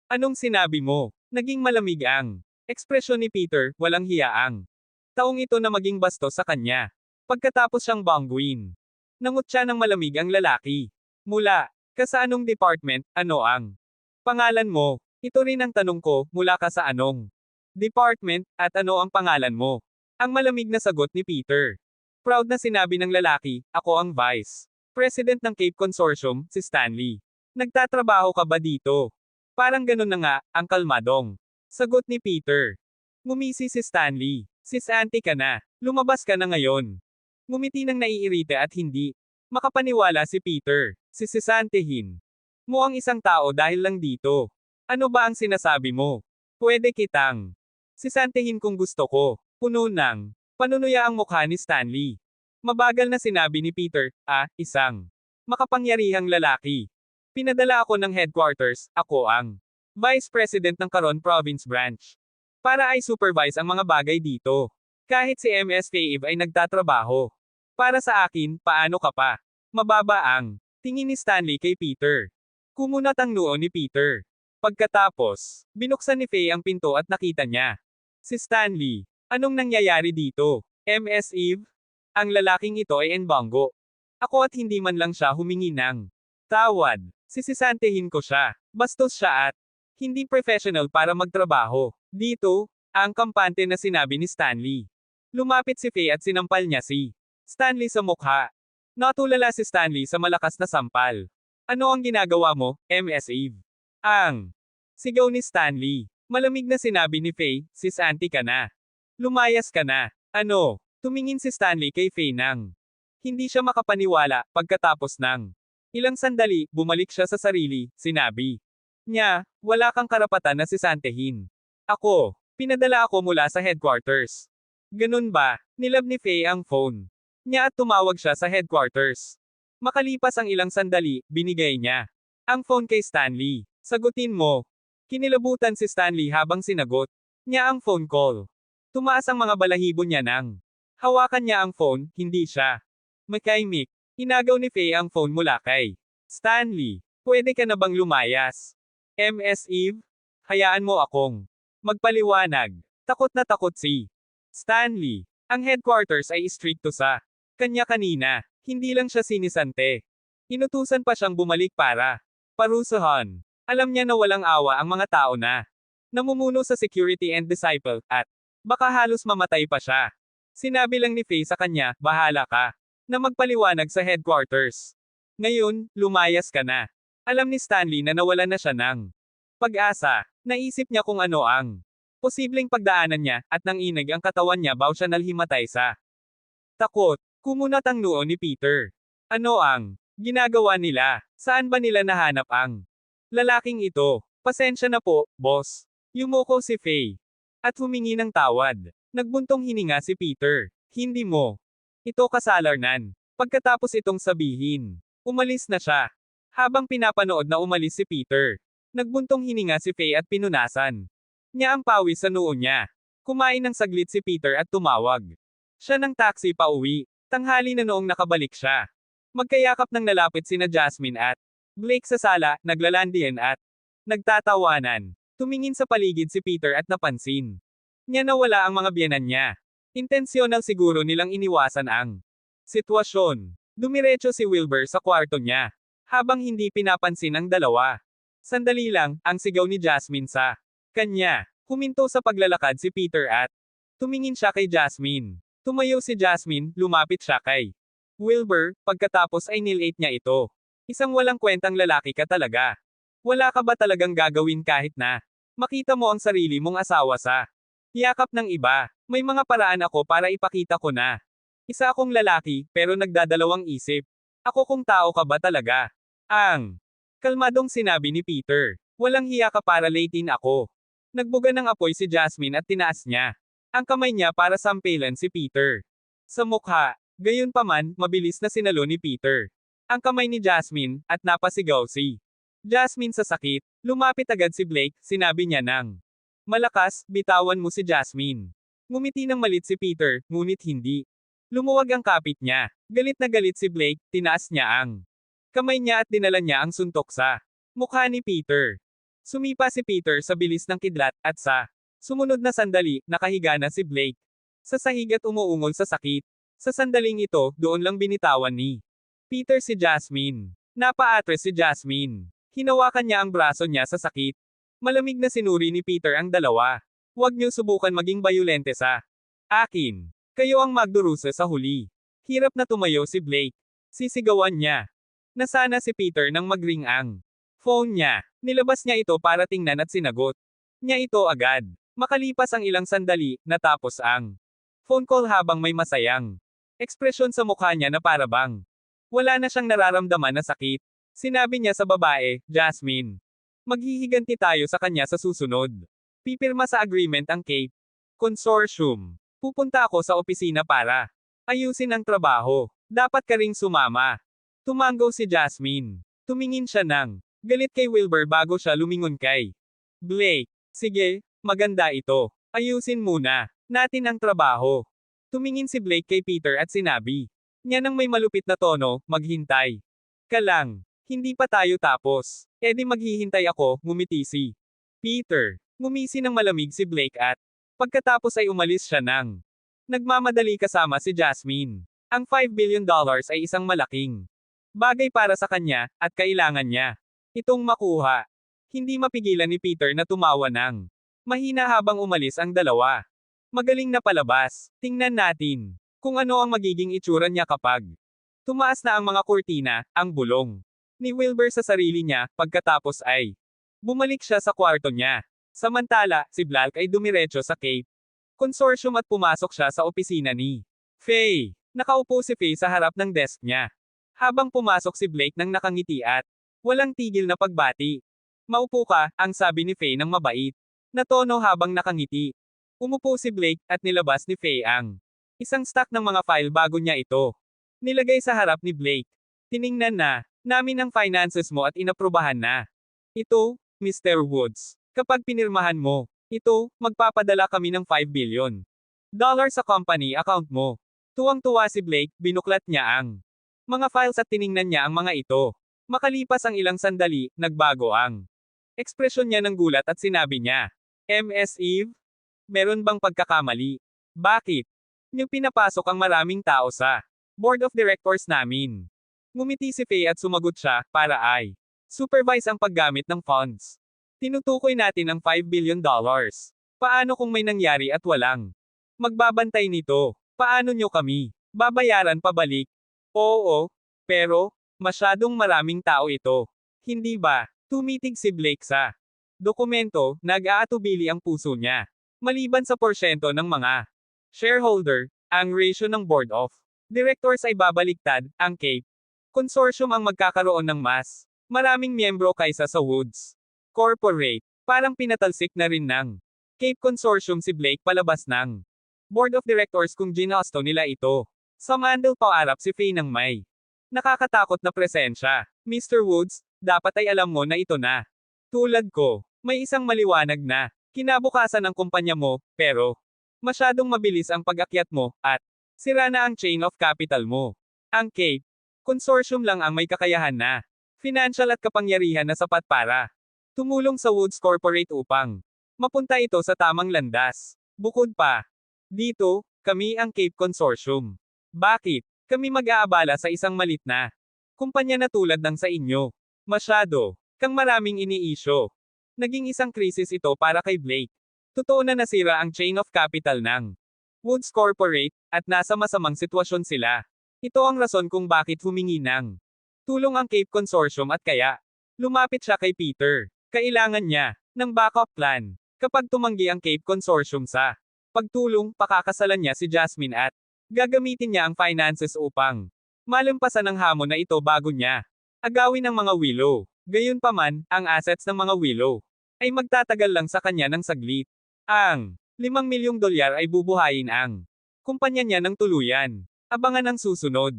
Anong sinabi mo? Naging malamig ang ekspresyon ni Peter, walang hiyaang. Taong ito na maging bastos sa kanya. Pagkatapos siyang bangguin. Nangut siya ng malamig ang lalaki. Mula ka sa anong department, ano ang pangalan mo? Ito rin ang tanong ko, mula ka sa anong department, at ano ang pangalan mo? Ang malamig na sagot ni Peter. Proud na sinabi ng lalaki, ako ang Vice President ng Cape Consortium, si Stanley. Nagtatrabaho ka ba dito? Parang ganun na nga, ang kalmadong sagot ni Peter. Ngumisi si Stanley. Sis auntie ka na. Lumabas ka na ngayon. Ngumiti ng naiirita at hindi makapaniwala si Peter. Sisisantehin mo ang isang tao dahil lang dito. Ano ba ang sinasabi mo? Pwede kitang sisantehin kung gusto ko. Puno ng panunuya ang mukha ni Stanley. Mabagal na sinabi ni Peter, isang makapangyarihang lalaki. Pinadala ako ng headquarters, ako ang Vice President ng Caron Province Branch. Para ay supervise ang mga bagay dito. Kahit si MS Cave ay nagtatrabaho. Para sa akin, paano ka pa? Mababa ang tingin ni Stanley kay Peter. Kumunat ang noo ni Peter. Pagkatapos, binuksan ni Faye ang pinto at nakita niya si Stanley. Anong nangyayari dito? MS Eve? Ang lalaking ito ay Nbongo. Ako at hindi man lang siya humingi ng tawad. Sisisantehin ko siya. Bastos siya at hindi professional para magtrabaho. Dito, ang kampante na sinabi ni Stanley. Lumapit si Faye at sinampal niya si Stanley sa mukha. Natulala si Stanley sa malakas na sampal. Ano ang ginagawa mo, MS Eve? Ang sigaw ni Stanley. Malamig na sinabi ni Faye, sis auntie ka na. Lumayas ka na. Ano? Tumingin si Stanley kay Faye nang hindi siya makapaniwala. Pagkatapos ng ilang sandali, bumalik siya sa sarili, sinabi niya, wala kang karapatan na sisantehin. Ako, pinadala ako mula sa headquarters. Ganun ba? Nilab ni Faye ang phone niya at tumawag siya sa headquarters. Makalipas ang ilang sandali, binigay niya ang phone kay Stanley. Sagutin mo. Kinilabutan si Stanley habang sinagot niya ang phone call. Tumaas ang mga balahibo niya nang hawakan niya ang phone, hindi siya makaimik. Inagaw ni Faye ang phone mula kay Stanley. Pwede ka na bang lumayas? MS Eve? Hayaan mo akong magpaliwanag. Takot na takot si Stanley. Ang headquarters ay istrikto sa kanya kanina. Hindi lang siya sinisante. Inutusan pa siyang bumalik para parusahan. Alam niya na walang awa ang mga tao na namumuno sa security and disciple, at baka halos mamatay pa siya. Sinabi lang ni Faye sa kanya, bahala ka na magpaliwanag sa headquarters. Ngayon, lumayas ka na. Alam ni Stanley na nawalan na siya ng pag-asa. Naisip niya kung ano ang posibleng pagdaanan niya, at nang inig ang katawan niya baw siya nalhimatay sa takot. Kumunat ang noo ni Peter. Ano ang ginagawa nila? Saan ba nila nahanap ang lalaking ito? Pasensya na po, boss. Yumuko si Faye. At humingi ng tawad. Nagbuntong hininga si Peter. Hindi mo ito kasalarnan. Pagkatapos itong sabihin, umalis na siya. Habang pinapanood na umalis si Peter, nagbuntong hininga si Faye at pinunasan niya ang pawis sa noo niya. Kumain ng saglit si Peter at tumawag siya ng taxi pa uwi. Tanghali na noong nakabalik siya. Magkayakap ng nalapit sina Jasmine at Blake sa sala, naglalandian at nagtatawanan. Tumingin sa paligid si Peter at napansin niya na wala ang mga biyenan niya. Intensyonal siguro nilang iniwasan ang sitwasyon. Dumiretso si Wilbur sa kwarto niya, habang hindi pinapansin ang dalawa. Sandali lang, ang sigaw ni Jasmine sa kanya. Huminto sa paglalakad si Peter at tumingin siya kay Jasmine. Tumayo si Jasmine, lumapit siya kay Wilbur, pagkatapos ay nilate niya ito. Isang walang kwentang lalaki ka talaga. Wala ka ba talagang gagawin kahit na makita mo ang sarili mong asawa sa yakap ng iba? May mga paraan ako para ipakita ko na isa akong lalaki, pero nagdadalawang isip. Ako kung tao ka ba talaga? Ang kalmadong sinabi ni Peter. Walang hiya ka para latein ako. Nagbuga ng apoy si Jasmine at tinaas niya ang kamay niya para sampilan si Peter sa mukha. Gayunpaman, mabilis na sinalo ni Peter ang kamay ni Jasmine, at napasigaw si Jasmine sa sakit. Lumapit agad si Blake, sinabi niya nang malakas, bitawan mo si Jasmine. Ngumiti ng malit si Peter, ngunit hindi lumuwag ang kapit niya. Galit na galit si Blake, tinaas niya ang kamay niya at dinala niya ang suntok sa mukha ni Peter. Sumipa si Peter sa bilis ng kidlat, at sa sumunod na sandali, nakahiga na si Blake. Sa sahig at umuungol sa sakit. Sa sandaling ito, doon lang binitawan ni Peter si Jasmine. Napaatres si Jasmine. Hinawakan niya ang braso niya sa sakit. Malamig na sinuri ni Peter ang dalawa. Huwag niyo subukan maging bayolente sa akin. Kayo ang magdurusa sa huli. Hirap na tumayo si Blake. Sisigawan niya. Nasana si Peter nang magring ang phone niya. Nilabas niya ito para tingnan at sinagot niya ito agad. Makalipas ang ilang sandali, natapos ang phone call habang may masayang ekspresyon sa mukha niya na parabang wala na siyang nararamdaman na sakit. Sinabi niya sa babae, Jasmine. Maghihiganti tayo sa kanya sa susunod. Pipirma sa agreement ang Cape Consortium. Pupunta ako sa opisina para ayusin ang trabaho. Dapat ka ring sumama. Tumango si Jasmine. Tumingin siya ng galit kay Wilbur bago siya lumingon kay Blake. Sige, maganda ito. Ayusin muna natin ang trabaho. Tumingin si Blake kay Peter at sinabi niya nang may malupit na tono, maghintay ka lang. Hindi pa tayo tapos. E di maghihintay ako, ngumiti si Peter. Ngumisi ng malamig si Blake at pagkatapos ay umalis siya ng nagmamadali kasama si Jasmine. Ang $5 billion ay isang malaking bagay para sa kanya, at kailangan niya itong makuha. Hindi mapigilan ni Peter na tumawa ng mahina habang umalis ang dalawa. Magaling na palabas. Tingnan natin kung ano ang magiging itsura niya kapag tumaas na ang mga kurtina, ang bulong ni Wilbur sa sarili niya, pagkatapos ay bumalik siya sa kwarto niya. Samantala, si Blake ay dumiretso sa Cape Consortium at pumasok siya sa opisina ni Faye. Nakaupo si Faye sa harap ng desk niya. Habang pumasok si Blake nang nakangiti at walang tigil na pagbati. Maupo ka, ang sabi ni Faye ng mabait na tono habang nakangiti. Umupo si Blake, at nilabas ni Faye ang isang stack ng mga file bago niya ito nilagay sa harap ni Blake. Tiningnan na namin ang finances mo at inaprubahan na. Ito, Mr. Woods. Kapag pinirmahan mo ito, magpapadala kami ng $5 billion sa company account mo. Tuwang-tuwa si Blake, binuklat niya ang mga files at tiningnan niya ang mga ito. Makalipas ang ilang sandali, nagbago ang ekspresyon niya ng gulat at sinabi niya, Ms. Eve? Meron bang pagkakamali? Bakit niyo pinapasok ang maraming tao sa board of directors namin? Ngumiti si Faye at sumagot siya, para ay supervise ang paggamit ng funds. Tinutukoy natin ang $5 billion. Paano kung may nangyari at walang magbabantay nito? Paano nyo kami babayaran pabalik? Oo, pero masyadong maraming tao ito. Hindi ba? Tumitig si Blake sa dokumento, nag-aatubili ang puso niya. Maliban sa porsyento ng mga shareholder, ang ratio ng board of directors ay babaliktad, ang Cape Consortium ang magkakaroon ng mas maraming miyembro kaysa sa Woods Corporate. Parang pinatalsik na rin ng Cape Consortium si Blake palabas ng board of directors kung ginasto nila ito. Samandal paarap si Faye ng may nakakatakot na presensya. Mr. Woods, dapat ay alam mo na ito na. Tulad ko, may isang maliwanag na kinabukasan ng kumpanya mo, pero masyadong mabilis ang pag-akyat mo, at sira na ang chain of capital mo. Ang Cape Consortium lang ang may kakayahan na financial at kapangyarihan na sapat para tumulong sa Woods Corporate upang mapunta ito sa tamang landas. Bukod pa dito, kami ang Cape Consortium. Bakit kami mag-aabala sa isang malit na kumpanya na tulad ng sa inyo? Masyado kang maraming iniisyo. Naging isang krisis ito para kay Blake. Totoo na nasira ang chain of capital ng Woods Corporate, at nasa masamang sitwasyon sila. Ito ang rason kung bakit humingi ng tulong ang Cape Consortium at kaya lumapit siya kay Peter. Kailangan niya ng backup plan. Kapag tumanggi ang Cape Consortium sa pagtulong, pakakasalan niya si Jasmine at gagamitin niya ang finances upang malampasan ang hamon na ito bago niya agawin ang mga Willow. Gayunpaman, ang assets ng mga Willow ay magtatagal lang sa kanya ng saglit. Ang $5 milyong ay bubuhayin ang kumpanya niya ng tuluyan. Abangan ang susunod.